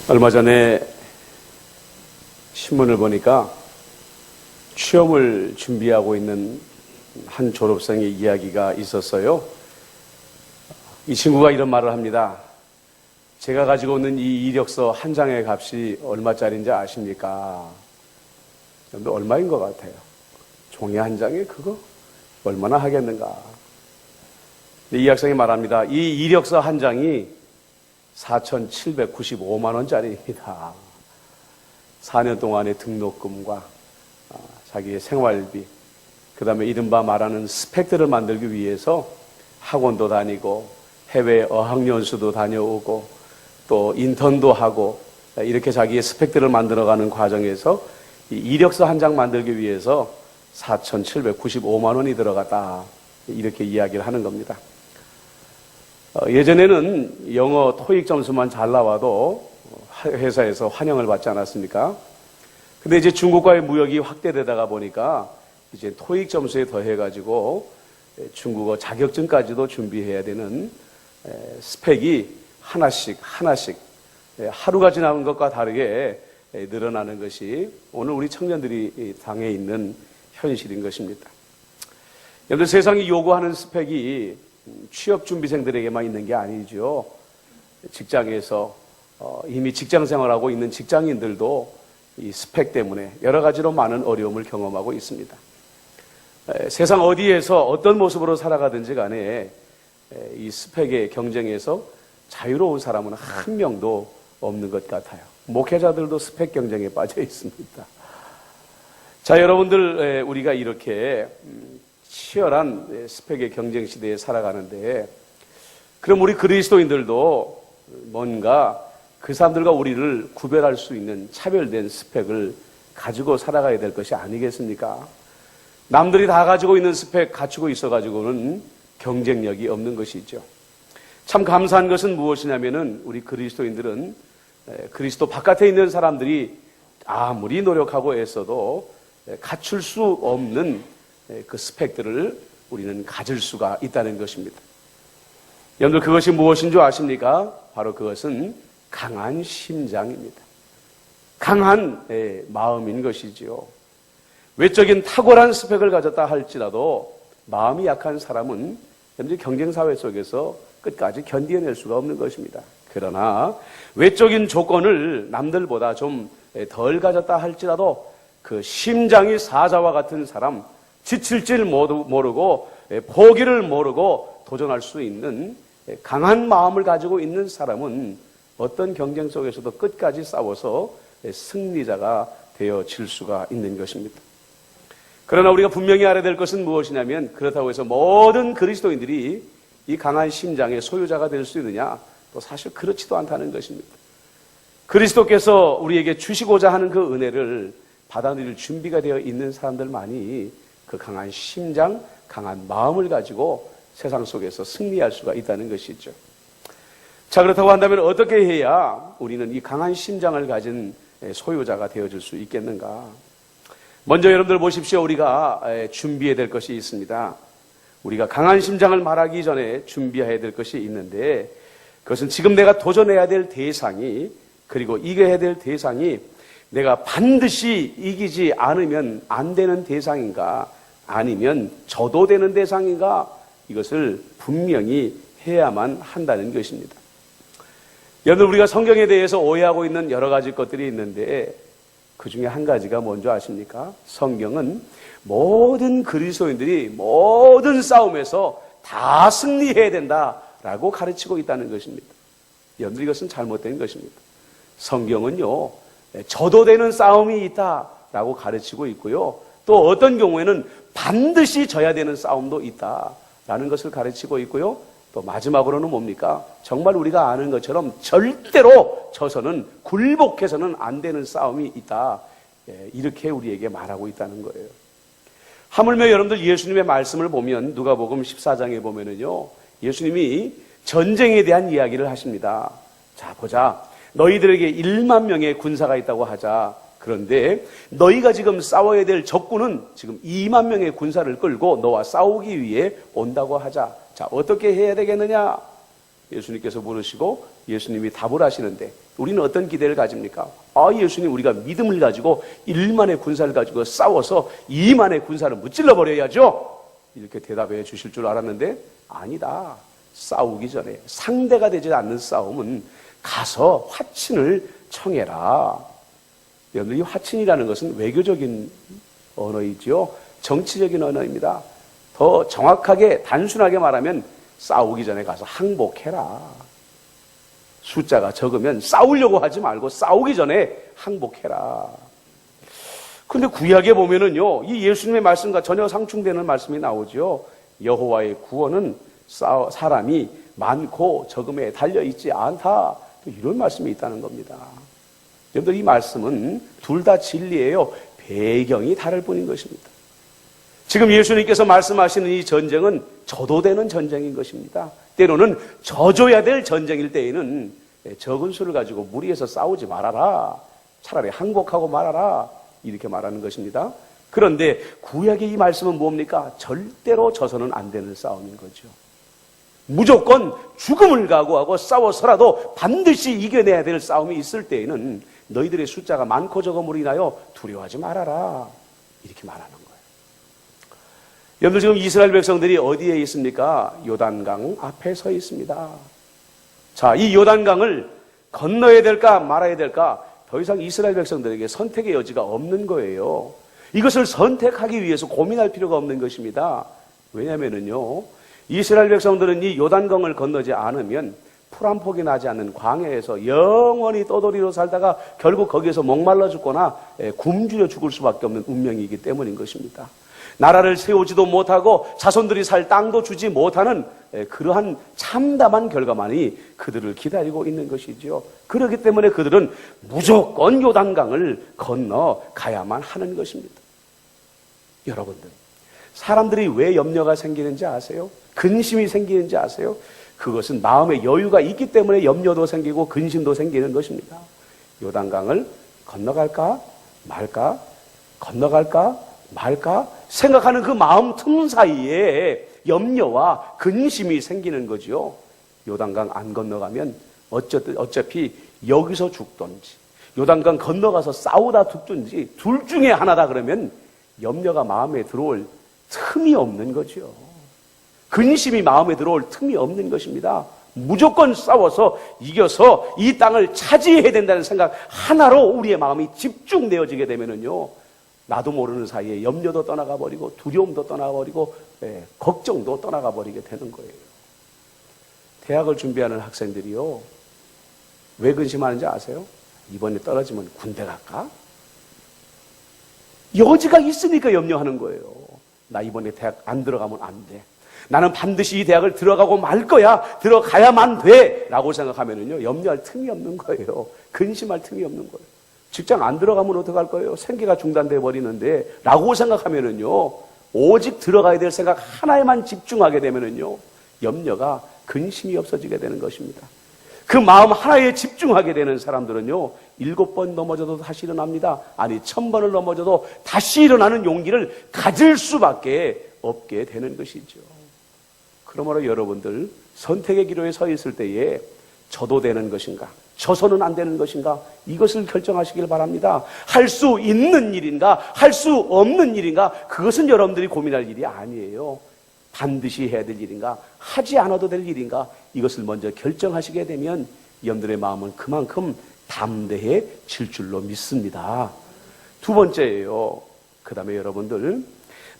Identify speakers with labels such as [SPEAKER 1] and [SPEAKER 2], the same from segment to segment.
[SPEAKER 1] 얼마 전에 신문을 보니까 취업을 준비하고 있는 한 졸업생의 이야기가 있었어요. 이 친구가 이런 말을 합니다. 제가 가지고 있는 이 이력서 한 장의 값이 얼마짜리인지 아십니까? 얼마인 것 같아요? 종이 한 장에 그거 얼마나 하겠는가? 이 학생이 말합니다. 이 이력서 한 장이 4,795만 원짜리입니다. 4년 동안의 등록금과 자기의 생활비, 그 다음에 이른바 말하는 스펙들을 만들기 위해서 학원도 다니고 해외 어학연수도 다녀오고 또 인턴도 하고 이렇게 자기의 스펙들을 만들어가는 과정에서 이 이력서 한 장 만들기 위해서 4,795만 원이 들어갔다. 이렇게 이야기를 하는 겁니다. 예전에는 영어 토익 점수만 잘 나와도 회사에서 환영을 받지 않았습니까? 근데 이제 중국과의 무역이 확대되다가 보니까 이제 토익 점수에 더해가지고 중국어 자격증까지도 준비해야 되는 스펙이 하나씩 하루가 지나는 것과 다르게 늘어나는 것이 오늘 우리 청년들이 당해 있는 현실인 것입니다. 여러분, 세상이 요구하는 스펙이 취업준비생들에게만 있는 게 아니죠. 직장에서 이미 직장 생활하고 있는 직장인들도 이 스펙 때문에 여러 가지로 많은 어려움을 경험하고 있습니다. 세상 어디에서 어떤 모습으로 살아가든지 간에 이 스펙의 경쟁에서 자유로운 사람은 한 명도 없는 것 같아요. 목회자들도 스펙 경쟁에 빠져 있습니다. 자, 여러분들, 우리가 이렇게 치열한 스펙의 경쟁 시대에 살아가는데, 그럼 우리 그리스도인들도 뭔가 그 사람들과 우리를 구별할 수 있는 차별된 스펙을 가지고 살아가야 될 것이 아니겠습니까? 남들이 다 가지고 있는 스펙 갖추고 있어가지고는 경쟁력이 없는 것이죠. 참 감사한 것은 무엇이냐면은 우리 그리스도인들은 그리스도 바깥에 있는 사람들이 아무리 노력하고 애써도 갖출 수 없는 그 스펙들을 우리는 가질 수가 있다는 것입니다. 여러분들, 그것이 무엇인 줄 아십니까? 바로 그것은 강한 심장입니다. 강한 마음인 것이지요. 외적인 탁월한 스펙을 가졌다 할지라도 마음이 약한 사람은 여러분들 경쟁사회 속에서 끝까지 견뎌낼 수가 없는 것입니다. 그러나 외적인 조건을 남들보다 좀 덜 가졌다 할지라도 그 심장이 사자와 같은 사람, 지칠 줄 모르고 포기를 모르고 도전할 수 있는 강한 마음을 가지고 있는 사람은 어떤 경쟁 속에서도 끝까지 싸워서 승리자가 되어질 수가 있는 것입니다. 그러나 우리가 분명히 알아야 될 것은 무엇이냐면, 그렇다고 해서 모든 그리스도인들이 이 강한 심장의 소유자가 될 수 있느냐? 또 사실 그렇지도 않다는 것입니다. 그리스도께서 우리에게 주시고자 하는 그 은혜를 받아들일 준비가 되어 있는 사람들만이 그 강한 심장, 강한 마음을 가지고 세상 속에서 승리할 수가 있다는 것이죠. 자, 그렇다고 한다면 어떻게 해야 우리는 이 강한 심장을 가진 소유자가 되어질 수 있겠는가? 먼저 여러분들 보십시오. 우리가 준비해야 될 것이 있습니다. 우리가 강한 심장을 말하기 전에 준비해야 될 것이 있는데, 그것은 지금 내가 도전해야 될 대상이, 그리고 이겨야 될 대상이 내가 반드시 이기지 않으면 안 되는 대상인가, 아니면 져도 되는 대상인가, 이것을 분명히 해야만 한다는 것입니다. 여러분, 우리가 성경에 대해서 오해하고 있는 여러 가지 것들이 있는데, 그 중에 한 가지가 뭔지 아십니까? 성경은 모든 그리스도인들이 모든 싸움에서 다 승리해야 된다라고 가르치고 있다는 것입니다. 여러분들, 이것은 잘못된 것입니다. 성경은요, 져도 되는 싸움이 있다라고 가르치고 있고요, 또 어떤 경우에는 반드시 져야 되는 싸움도 있다라는 것을 가르치고 있고요, 또 마지막으로는 뭡니까? 정말 우리가 아는 것처럼 절대로 져서는, 굴복해서는 안 되는 싸움이 있다, 이렇게 우리에게 말하고 있다는 거예요. 하물며 여러분들 예수님의 말씀을 보면, 누가복음 14장에 보면은요, 예수님이 전쟁에 대한 이야기를 하십니다. 자, 보자. 너희들에게 1만 명의 군사가 있다고 하자. 그런데 너희가 지금 싸워야 될 적군은 지금 2만 명의 군사를 끌고 너와 싸우기 위해 온다고 하자. 자, 어떻게 해야 되겠느냐? 예수님께서 물으시고 예수님이 답을 하시는데 우리는 어떤 기대를 가집니까? 예수님, 우리가 믿음을 가지고 1만의 군사를 가지고 싸워서 2만의 군사를 무찔러 버려야죠. 이렇게 대답해 주실 줄 알았는데 아니다. 싸우기 전에 상대가 되지 않는 싸움은 가서 화친을 청해라. 여러분, 이 화친이라는 것은 외교적인 언어이죠. 정치적인 언어입니다. 더 정확하게 단순하게 말하면 싸우기 전에 가서 항복해라. 숫자가 적으면 싸우려고 하지 말고 싸우기 전에 항복해라. 근데 구약에 보면은요, 이 예수님의 말씀과 전혀 상충되는 말씀이 나오죠. 여호와의 구원은 사람이 많고 적음에 달려있지 않다. 이런 말씀이 있다는 겁니다. 여러분들, 이 말씀은 둘 다 진리예요. 배경이 다를 뿐인 것입니다. 지금 예수님께서 말씀하시는 이 전쟁은 저도되는 전쟁인 것입니다. 때로는 져줘야 될 전쟁일 때에는 적은 수를 가지고 무리해서 싸우지 말아라. 차라리 항복하고 말아라. 이렇게 말하는 것입니다. 그런데 구약의 이 말씀은 뭡니까? 절대로 져서는 안 되는 싸움인 거죠. 무조건 죽음을 각오하고 싸워서라도 반드시 이겨내야 될 싸움이 있을 때에는 너희들의 숫자가 많고 적음으로 인하여 두려워하지 말아라. 이렇게 말하는 거예요. 여러분들, 지금 이스라엘 백성들이 어디에 있습니까? 요단강 앞에 서 있습니다. 자, 이 요단강을 건너야 될까 말아야 될까? 더 이상 이스라엘 백성들에게 선택의 여지가 없는 거예요. 이것을 선택하기 위해서 고민할 필요가 없는 것입니다. 왜냐하면요, 이스라엘 백성들은 이 요단강을 건너지 않으면 풀 한 폭이 나지 않는 광야에서 영원히 떠돌이로 살다가 결국 거기에서 목말라 죽거나 굶주려 죽을 수밖에 없는 운명이기 때문인 것입니다. 나라를 세우지도 못하고 자손들이 살 땅도 주지 못하는 그러한 참담한 결과만이 그들을 기다리고 있는 것이죠. 그렇기 때문에 그들은 무조건 요단강을 건너 가야만 하는 것입니다. 여러분들, 사람들이 왜 염려가 생기는지 아세요? 근심이 생기는지 아세요? 그것은 마음에 여유가 있기 때문에 염려도 생기고 근심도 생기는 것입니다. 요단강을 건너갈까 말까, 건너갈까 말까 생각하는 그 마음 틈 사이에 염려와 근심이 생기는 거죠. 요단강 안 건너가면 어차피 여기서 죽든지 요단강 건너가서 싸우다 죽든지 둘 중에 하나다 그러면 염려가 마음에 들어올 틈이 없는 거죠. 근심이 마음에 들어올 틈이 없는 것입니다. 무조건 싸워서 이겨서 이 땅을 차지해야 된다는 생각 하나로 우리의 마음이 집중되어지게 되면은요, 나도 모르는 사이에 염려도 떠나가 버리고 두려움도 떠나가 버리고 걱정도 떠나가 버리게 되는 거예요. 대학을 준비하는 학생들이요, 왜 근심하는지 아세요? 이번에 떨어지면 군대 갈까? 여지가 있으니까 염려하는 거예요. 나 이번에 대학 안 들어가면 안 돼. 나는 반드시 이 대학을 들어가고 말 거야. 들어가야만 돼. 라고 생각하면은요, 염려할 틈이 없는 거예요. 근심할 틈이 없는 거예요. 직장 안 들어가면 어떡할 거예요? 생계가 중단돼 버리는데 라고 생각하면은요, 오직 들어가야 될 생각 하나에만 집중하게 되면은요, 염려가 근심이 없어지게 되는 것입니다. 그 마음 하나에 집중하게 되는 사람들은요, 7번 넘어져도 다시 일어납니다. 아니 1000번을 넘어져도 다시 일어나는 용기를 가질 수밖에 없게 되는 것이죠. 그러므로 여러분들, 선택의 기로에 서 있을 때에 져도 되는 것인가, 져서는 안 되는 것인가, 이것을 결정하시길 바랍니다. 할 수 있는 일인가, 할 수 없는 일인가, 그것은 여러분들이 고민할 일이 아니에요. 반드시 해야 될 일인가, 하지 않아도 될 일인가, 이것을 먼저 결정하시게 되면 여러분들의 마음은 그만큼 담대해질 줄로 믿습니다. 두 번째예요. 그 다음에 여러분들,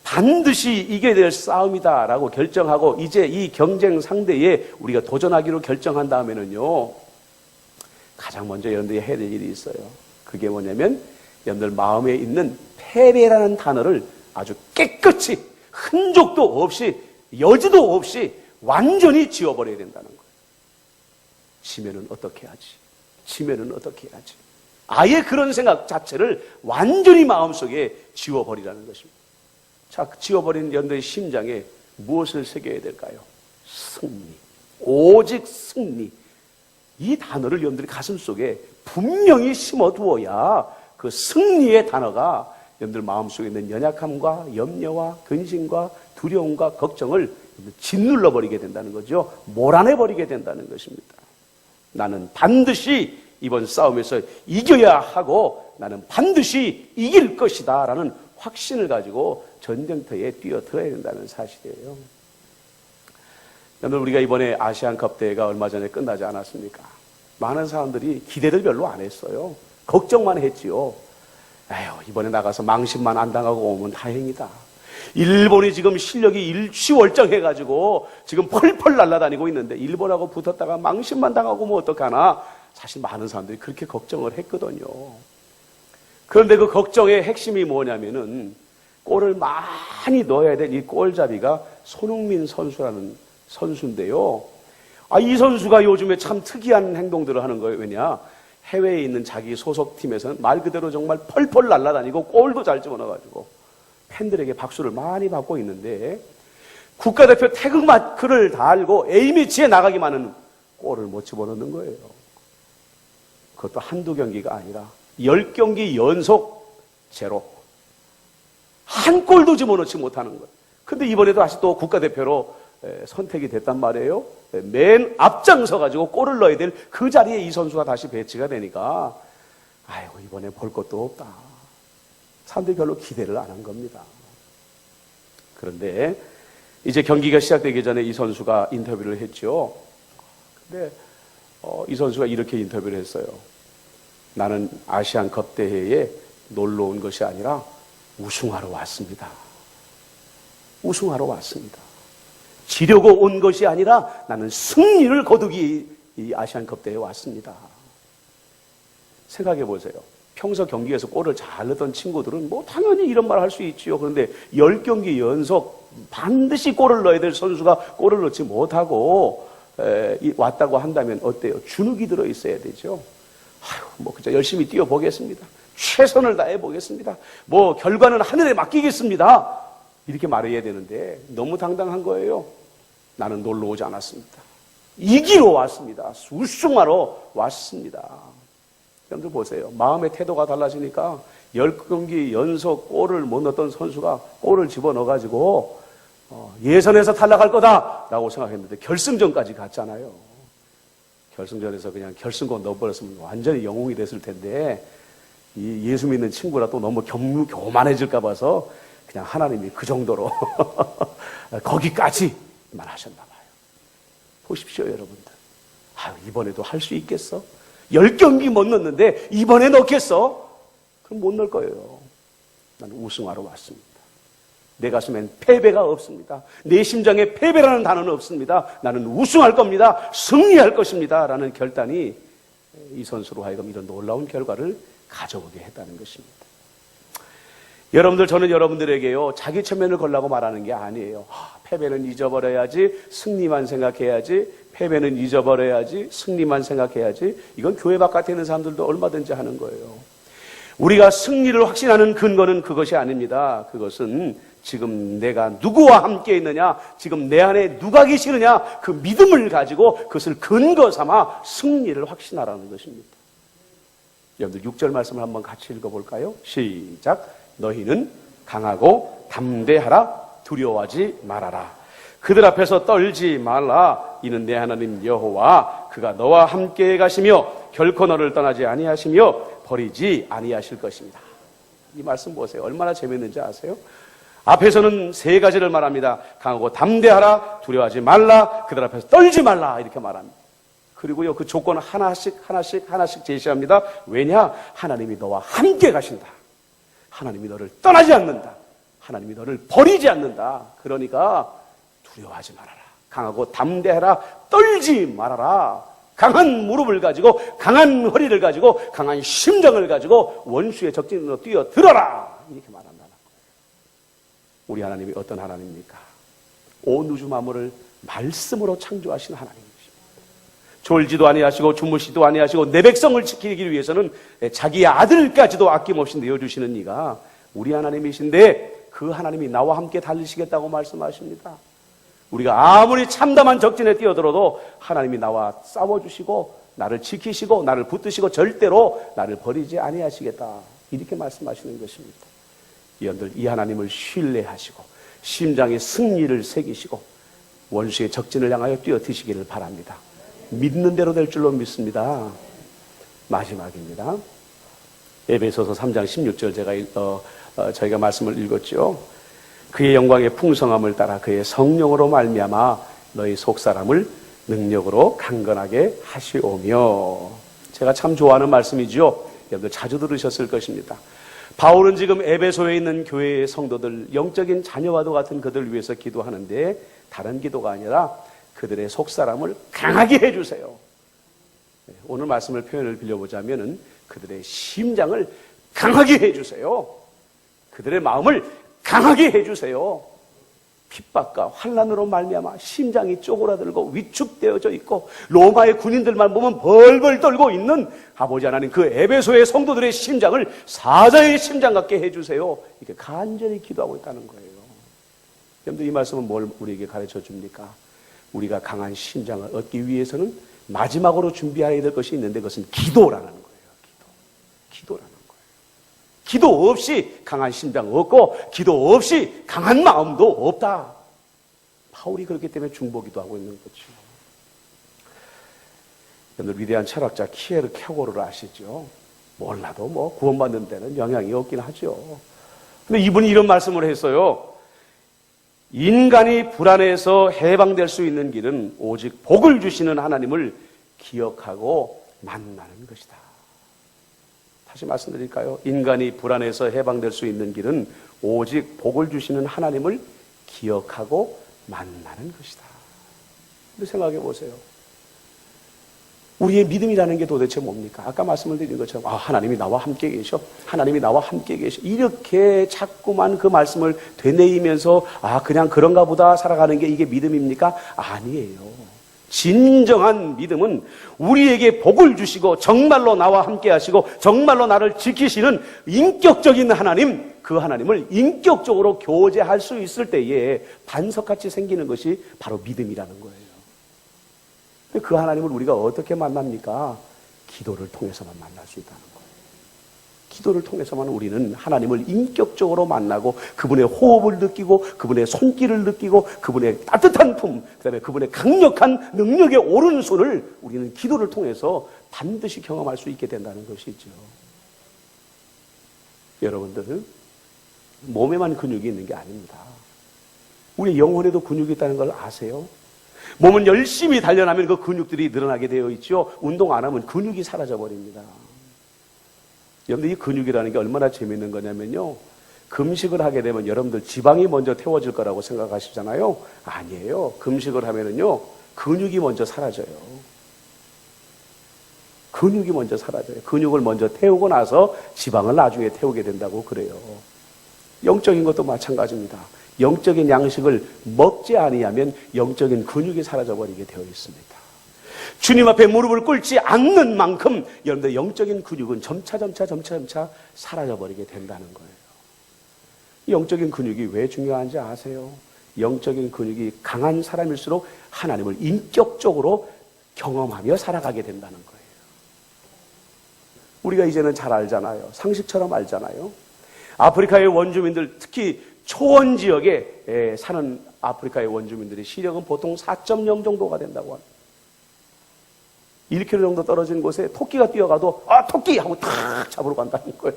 [SPEAKER 1] 반드시 이겨야 될 싸움이다라고 결정하고 이제 이 경쟁 상대에 우리가 도전하기로 결정한 다음에는요, 가장 먼저 여러분들이 해야 될 일이 있어요. 그게 뭐냐면 여러분들 마음에 있는 패배라는 단어를 아주 깨끗이 흔적도 없이 여지도 없이 완전히 지워버려야 된다는 거예요. 지면은 어떻게 하지? 지면은 어떻게 해야지? 아예 그런 생각 자체를 완전히 마음속에 지워버리라는 것입니다. 자, 지워버린 여러분들의 심장에 무엇을 새겨야 될까요? 승리. 오직 승리. 이 단어를 여러분들이 가슴속에 분명히 심어두어야 그 승리의 단어가 여러분들 마음속에 있는 연약함과 염려와 근심과 두려움과 걱정을 짓눌러 버리게 된다는 거죠. 몰아내 버리게 된다는 것입니다. 나는 반드시 이번 싸움에서 이겨야 하고 나는 반드시 이길 것이다 라는 확신을 가지고 전쟁터에 뛰어들어야 된다는 사실이에요. 여러분, 우리가 이번에 아시안컵 대회가 얼마 전에 끝나지 않았습니까? 많은 사람들이 기대를 별로 안 했어요. 걱정만 했지요. 에휴, 이번에 나가서 망신만 안 당하고 오면 다행이다. 일본이 지금 실력이 일취월장해가지고 지금 펄펄 날아다니고 있는데 일본하고 붙었다가 망신만 당하고 뭐 어떡하나. 사실 많은 사람들이 그렇게 걱정을 했거든요. 그런데 그 걱정의 핵심이 뭐냐면은 골을 많이 넣어야 될 이 골잡이가 손흥민 선수라는 선수인데요. 이 선수가 요즘에 참 특이한 행동들을 하는 거예요. 왜냐? 해외에 있는 자기 소속팀에서는 말 그대로 정말 펄펄 날아다니고 골도 잘 집어넣어가지고 팬들에게 박수를 많이 받고 있는데 국가대표 태극마크를 달고 A매치에 나가기만 하는 골을 못 집어넣는 거예요. 그것도 한두 경기가 아니라 10경기 연속 제로. 한 골도 집어넣지 못하는 거예요. 근데 이번에도 다시 또 국가대표로 선택이 됐단 말이에요. 맨 앞장서 가지고 골을 넣어야 될 그 자리에 이 선수가 다시 배치가 되니까 아이고 이번에 볼 것도 없다. 사람들이 별로 기대를 안 한 겁니다. 그런데 이제 경기가 시작되기 전에 이 선수가 인터뷰를 했죠. 근데 이 선수가 이렇게 인터뷰를 했어요. 나는 아시안컵 대회에 놀러 온 것이 아니라 우승하러 왔습니다. 우승하러 왔습니다. 지려고 온 것이 아니라 나는 승리를 거두기 이 아시안컵 대회에 왔습니다. 생각해 보세요. 평소 경기에서 골을 잘 넣던 친구들은 뭐 당연히 이런 말 할 수 있지요. 그런데 10경기 연속 반드시 골을 넣어야 될 선수가 골을 넣지 못하고 왔다고 한다면 어때요? 주눅이 들어 있어야 되죠. 뭐 그저 열심히 뛰어보겠습니다. 최선을 다해 보겠습니다. 뭐 결과는 하늘에 맡기겠습니다. 이렇게 말해야 되는데 너무 당당한 거예요. 나는 놀러 오지 않았습니다. 이기러 왔습니다. 우승하러 왔습니다. 여러분들 보세요. 마음의 태도가 달라지니까 10경기 연속 골을 못 넣었던 선수가 골을 집어넣어가지고 예선에서 탈락할 거다라고 생각했는데 결승전까지 갔잖아요. 결승전에서 그냥 결승골 넣어버렸으면 완전히 영웅이 됐을 텐데 이 예수 믿는 친구라 또 너무 교만해질까 봐서 그냥 하나님이 그 정도로 거기까지만 하셨나 봐요. 보십시오 여러분들. 이번에도 할 수 있겠어? 10경기 못 넣었는데 이번에 넣겠어? 그럼 못 넣을 거예요. 나는 우승하러 왔습니다. 내 가슴엔 패배가 없습니다. 내 심장에 패배라는 단어는 없습니다. 나는 우승할 겁니다. 승리할 것입니다. 라는 결단이 이 선수로 하여금 이런 놀라운 결과를 가져오게 했다는 것입니다. 여러분들, 저는 여러분들에게요, 자기 체면을 걸라고 말하는 게 아니에요. 패배는 잊어버려야지, 승리만 생각해야지, 패배는 잊어버려야지, 승리만 생각해야지. 이건 교회 바깥에 있는 사람들도 얼마든지 하는 거예요. 우리가 승리를 확신하는 근거는 그것이 아닙니다. 그것은 지금 내가 누구와 함께 있느냐, 지금 내 안에 누가 계시느냐, 그 믿음을 가지고 그것을 근거 삼아 승리를 확신하라는 것입니다. 여러분들 6절 말씀을 한번 같이 읽어볼까요? 시작. 너희는 강하고 담대하라. 두려워하지 말아라. 그들 앞에서 떨지 말라. 이는 내 하나님 여호와 그가 너와 함께 가시며 결코 너를 떠나지 아니하시며 버리지 아니하실 것입니다. 이 말씀 보세요. 얼마나 재밌는지 아세요? 앞에서는 세 가지를 말합니다. 강하고 담대하라. 두려워하지 말라. 그들 앞에서 떨지 말라. 이렇게 말합니다. 그리고요, 그 조건 하나씩 제시합니다. 왜냐? 하나님이 너와 함께 가신다. 하나님이 너를 떠나지 않는다. 하나님이 너를 버리지 않는다. 그러니까 두려워하지 말아라. 강하고 담대하라. 떨지 말아라. 강한 무릎을 가지고, 강한 허리를 가지고, 강한 심장을 가지고 원수의 적진으로 뛰어들어라. 이렇게 말한다는 거예요. 우리 하나님이 어떤 하나님입니까? 온 우주 만물을 말씀으로 창조하신 하나님입니다. 졸지도 아니하시고 주무시도 아니하시고 내 백성을 지키기 위해서는 자기의 아들까지도 아낌없이 내어주시는 이가 우리 하나님이신데 그 하나님이 나와 함께 달리시겠다고 말씀하십니다. 우리가 아무리 참담한 적진에 뛰어들어도 하나님이 나와 싸워주시고 나를 지키시고 나를 붙드시고 절대로 나를 버리지 아니하시겠다. 이렇게 말씀하시는 것입니다. 여러분들 이 하나님을 신뢰하시고 심장에 승리를 새기시고 원수의 적진을 향하여 뛰어드시기를 바랍니다. 믿는 대로 될 줄로 믿습니다. 마지막입니다. 에베소서 3장 16절 저희가 말씀을 읽었죠. 그의 영광의 풍성함을 따라 그의 성령으로 말미암아 너희 속사람을 능력으로 강건하게 하시오며. 제가 참 좋아하는 말씀이죠. 여러분들 자주 들으셨을 것입니다. 바울은 지금 에베소에 있는 교회의 성도들, 영적인 자녀와도 같은 그들을 위해서 기도하는데 다른 기도가 아니라 그들의 속사람을 강하게 해주세요. 오늘 말씀을 표현을 빌려보자면은 그들의 심장을 강하게 해주세요. 그들의 마음을 강하게 해주세요. 핍박과 환난으로 말미암아 심장이 쪼그라들고 위축되어져 있고 로마의 군인들만 보면 벌벌 떨고 있는 아버지 하나님, 그 에베소의 성도들의 심장을 사자의 심장 같게 해주세요. 이렇게 간절히 기도하고 있다는 거예요. 여러분들 이 말씀은 뭘 우리에게 가르쳐 줍니까? 우리가 강한 심장을 얻기 위해서는 마지막으로 준비해야 될 것이 있는데 그것은 기도라는 거예요. 기도라는 거예요. 기도 없이 강한 심장 없고 기도 없이 강한 마음도 없다. 바울이 그렇기 때문에 중보기도 하고 있는 거죠. 여러분들 위대한 철학자 키에르케고르를 아시죠? 몰라도 뭐 구원받는 데는 영향이 없긴 하죠. 근데 이분이 이런 말씀을 했어요. 인간이 불안해서 해방될 수 있는 길은 오직 복을 주시는 하나님을 기억하고 만나는 것이다. 다시 말씀드릴까요? 인간이 불안해서 해방될 수 있는 길은 오직 복을 주시는 하나님을 기억하고 만나는 것이다. 생각해 보세요. 우리의 믿음이라는 게 도대체 뭡니까? 아까 말씀을 드린 것처럼 하나님이 나와 함께 계셔. 하나님이 나와 함께 계셔. 이렇게 자꾸만 그 말씀을 되뇌이면서 그냥 그런가 보다 살아가는 게 이게 믿음입니까? 아니에요. 진정한 믿음은 우리에게 복을 주시고 정말로 나와 함께 하시고 정말로 나를 지키시는 인격적인 하나님, 그 하나님을 인격적으로 교제할 수 있을 때에 반석같이 생기는 것이 바로 믿음이라는 거예요. 그 하나님을 우리가 어떻게 만납니까? 기도를 통해서만 만날 수 있다는 거예요. 기도를 통해서만 우리는 하나님을 인격적으로 만나고 그분의 호흡을 느끼고 그분의 손길을 느끼고 그분의 따뜻한 품, 그다음에 그분의 강력한 능력의 오른손을 우리는 기도를 통해서 반드시 경험할 수 있게 된다는 것이죠. 여러분들, 몸에만 근육이 있는 게 아닙니다. 우리 영혼에도 근육이 있다는 걸 아세요? 몸은 열심히 단련하면 그 근육들이 늘어나게 되어 있죠. 운동 안 하면 근육이 사라져 버립니다. 여러분들, 이 근육이라는 게 얼마나 재밌는 거냐면요, 금식을 하게 되면 여러분들 지방이 먼저 태워질 거라고 생각하시잖아요. 아니에요. 금식을 하면은요 근육이 먼저 사라져요. 근육이 먼저 사라져요. 근육을 먼저 태우고 나서 지방을 나중에 태우게 된다고 그래요. 영적인 것도 마찬가지입니다. 영적인 양식을 먹지 아니하면 영적인 근육이 사라져버리게 되어 있습니다. 주님 앞에 무릎을 꿇지 않는 만큼 여러분들 영적인 근육은 점차 사라져버리게 된다는 거예요. 영적인 근육이 왜 중요한지 아세요? 영적인 근육이 강한 사람일수록 하나님을 인격적으로 경험하며 살아가게 된다는 거예요. 우리가 이제는 잘 알잖아요. 상식처럼 알잖아요. 아프리카의 원주민들, 특히 초원 지역에 사는 아프리카의 원주민들의 시력은 보통 4.0 정도가 된다고 합니다. 1km 정도 떨어진 곳에 토끼가 뛰어가도 토끼! 하고 탁 잡으러 간다는 거예요.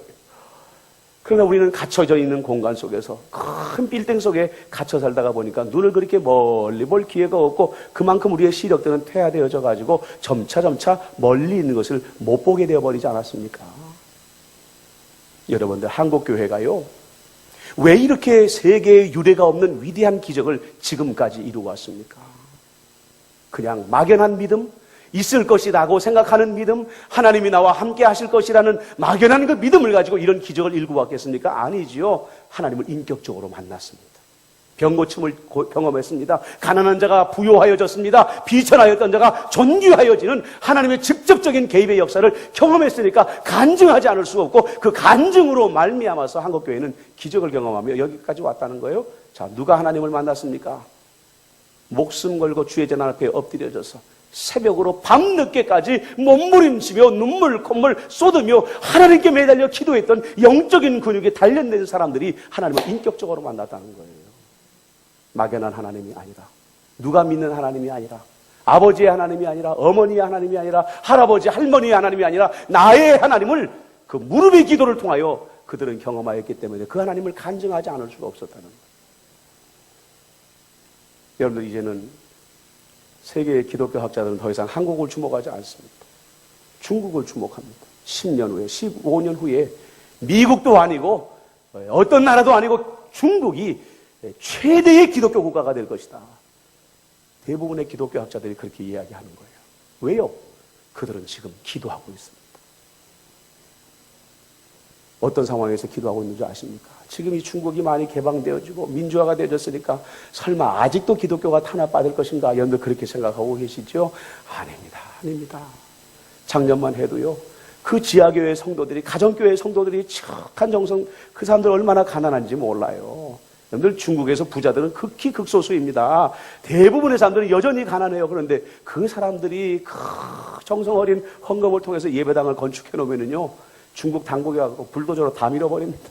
[SPEAKER 1] 그러나 우리는 갇혀져 있는 공간 속에서 큰 빌딩 속에 갇혀 살다가 보니까 눈을 그렇게 멀리 볼 기회가 없고 그만큼 우리의 시력들은 퇴화되어져 가지고 점차 멀리 있는 것을 못 보게 되어버리지 않았습니까? 여러분들, 한국교회가요, 왜 이렇게 세계에 유례가 없는 위대한 기적을 지금까지 이루어 왔습니까? 그냥 막연한 믿음, 있을 것이라고 생각하는 믿음, 하나님이 나와 함께 하실 것이라는 막연한 그 믿음을 가지고 이런 기적을 이루고 왔겠습니까? 아니지요. 하나님을 인격적으로 만났습니다. 병고침을 경험했습니다. 가난한 자가 부요하여졌습니다. 비천하였던 자가 존귀하여지는 하나님의 직접적인 개입의 역사를 경험했으니까 간증하지 않을 수 없고 그 간증으로 말미암아서 한국교회는 기적을 경험하며 여기까지 왔다는 거예요. 자, 누가 하나님을 만났습니까? 목숨 걸고 주의 재난 앞에 엎드려져서 새벽으로 밤늦게까지 몸부림치며 눈물 콧물 쏟으며 하나님께 매달려 기도했던 영적인 근육에 단련된 사람들이 하나님을 인격적으로 만났다는 거예요. 막연한 하나님이 아니라, 누가 믿는 하나님이 아니라, 아버지의 하나님이 아니라, 어머니의 하나님이 아니라, 할아버지 할머니의 하나님이 아니라 나의 하나님을 그 무릎의 기도를 통하여 그들은 경험하였기 때문에 그 하나님을 간증하지 않을 수가 없었다는 거예요. 여러분들, 이제는 세계의 기독교 학자들은 더 이상 한국을 주목하지 않습니다. 중국을 주목합니다. 10년 후에, 15년 후에 미국도 아니고 어떤 나라도 아니고 중국이 최대의 기독교 국가가 될 것이다. 대부분의 기독교 학자들이 그렇게 이야기하는 거예요. 왜요? 그들은 지금 기도하고 있습니다. 어떤 상황에서 기도하고 있는지 아십니까? 지금 이 중국이 많이 개방되어지고 민주화가 되어졌으니까 설마 아직도 기독교가 탄압받을 것인가? 여러분들 그렇게 생각하고 계시죠? 아닙니다. 아닙니다. 작년만 해도요, 그 지하교회 성도들이, 가정교회 성도들이 척한 정성, 그 사람들 얼마나 가난한지 몰라요. 여러분들, 중국에서 부자들은 극히 극소수입니다. 대부분의 사람들은 여전히 가난해요. 그런데 그 사람들이 그 정성 어린 헌금을 통해서 예배당을 건축해 놓으면요, 중국 당국이 가고 불도저로 다 밀어버립니다.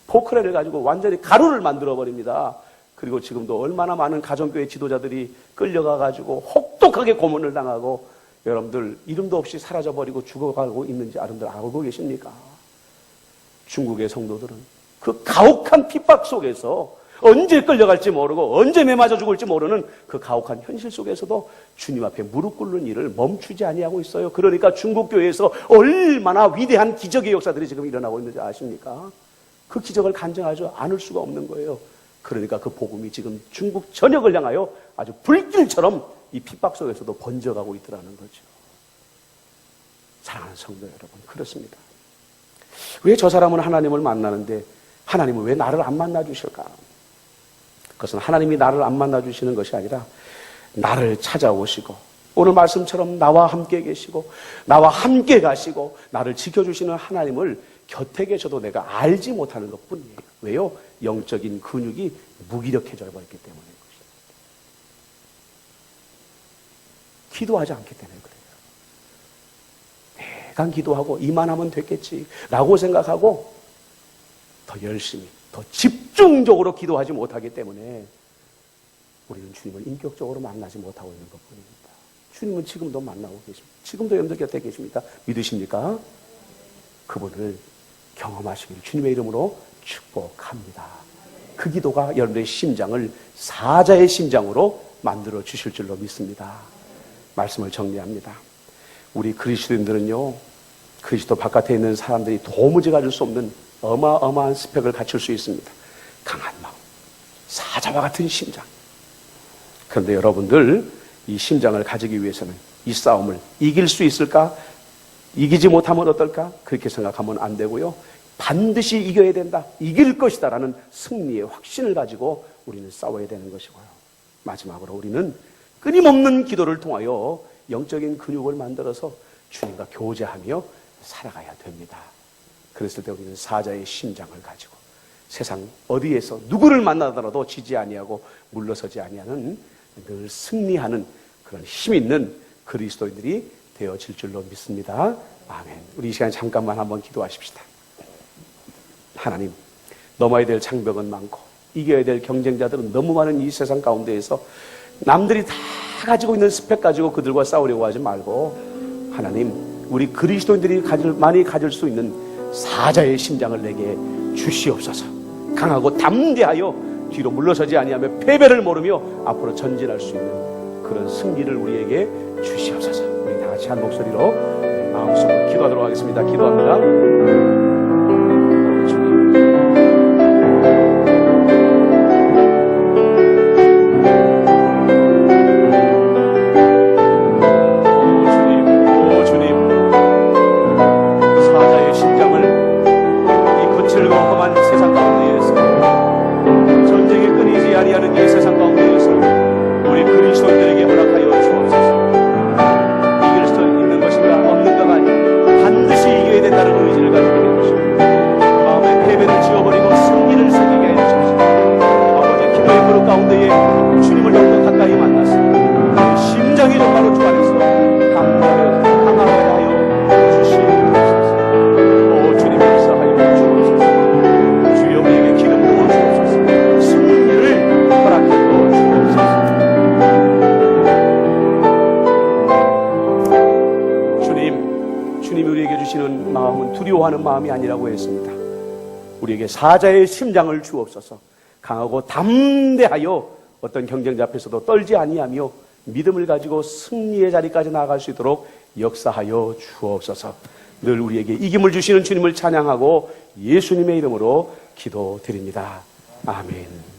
[SPEAKER 1] 포크레를 가지고 완전히 가루를 만들어버립니다. 그리고 지금도 얼마나 많은 가정교회 지도자들이 끌려가가지고 혹독하게 고문을 당하고 여러분들 이름도 없이 사라져버리고 죽어가고 있는지 여러분들 알고 계십니까? 중국의 성도들은 그 가혹한 핍박 속에서 언제 끌려갈지 모르고 언제 매맞아 죽을지 모르는 그 가혹한 현실 속에서도 주님 앞에 무릎 꿇는 일을 멈추지 아니하고 있어요. 그러니까 중국 교회에서 얼마나 위대한 기적의 역사들이 지금 일어나고 있는지 아십니까? 그 기적을 간증하지 않을 수가 없는 거예요. 그러니까 그 복음이 지금 중국 전역을 향하여 아주 불길처럼 이 핍박 속에서도 번져가고 있더라는 거죠. 사랑하는 성도 여러분, 그렇습니다. 왜 저 사람은 하나님을 만나는데 하나님은 왜 나를 안 만나주실까? 그것은 하나님이 나를 안 만나주시는 것이 아니라 나를 찾아오시고 오늘 말씀처럼 나와 함께 계시고 나와 함께 가시고 나를 지켜주시는 하나님을 곁에 계셔도 내가 알지 못하는 것뿐이에요. 왜요? 영적인 근육이 무기력해져 버렸기 때문에 것입니다. 기도하지 않기 때문에 그래요. 내가 기도하고 이만하면 됐겠지 라고 생각하고 더 열심히 더 집중적으로 기도하지 못하기 때문에 우리는 주님을 인격적으로 만나지 못하고 있는 것뿐입니다. 주님은 지금도 만나고 계십니다. 지금도 여러분들 곁에 계십니다. 믿으십니까? 그분을 경험하시기를 주님의 이름으로 축복합니다. 그 기도가 여러분의 심장을 사자의 심장으로 만들어 주실 줄로 믿습니다. 말씀을 정리합니다. 우리 그리스도인들은요, 그리스도 바깥에 있는 사람들이 도무지 가질 수 없는 어마어마한 스펙을 갖출 수 있습니다. 강한 마음, 사자와 같은 심장. 그런데 여러분들, 이 심장을 가지기 위해서는 이 싸움을 이길 수 있을까? 이기지 못하면 어떨까? 그렇게 생각하면 안 되고요. 반드시 이겨야 된다, 이길 것이다 라는 승리의 확신을 가지고 우리는 싸워야 되는 것이고요. 마지막으로 우리는 끊임없는 기도를 통하여 영적인 근육을 만들어서 주님과 교제하며 살아가야 됩니다. 그랬을 때 우리는 사자의 심장을 가지고 세상 어디에서 누구를 만나더라도 지지 아니하고 물러서지 아니하는 늘 승리하는 그런 힘 있는 그리스도인들이 되어질 줄로 믿습니다. 아멘. 우리 이 시간에 잠깐만 한번 기도하십시다. 하나님, 넘어야 될 장벽은 많고 이겨야 될 경쟁자들은 너무 많은 이 세상 가운데에서 남들이 다 가지고 있는 스펙 가지고 그들과 싸우려고 하지 말고 하나님, 우리 그리스도인들이 많이 가질 수 있는 사자의 심장을 내게 주시옵소서. 강하고 담대하여 뒤로 물러서지 아니하며 패배를 모르며 앞으로 전진할 수 있는 그런 승리를 우리에게 주시옵소서. 우리 다 같이 한 목소리로 마음속으로 기도하도록 하겠습니다. 기도합니다. 이길 수 있는 것인가 없는가가 아니라 반드시 이겨야 된다는 의지를 가지고 주시는 마음은 두려워하는 마음이 아니라고 했습니다. 우리에게 사자의 심장을 주옵소서. 강하고 담대하여 어떤 경쟁자 앞에서도 떨지 아니하며 믿음을 가지고 승리의 자리까지 나아갈 수 있도록 역사하여 주옵소서. 늘 우리에게 이김을 주시는 주님을 찬양하고 예수님의 이름으로 기도드립니다. 아멘.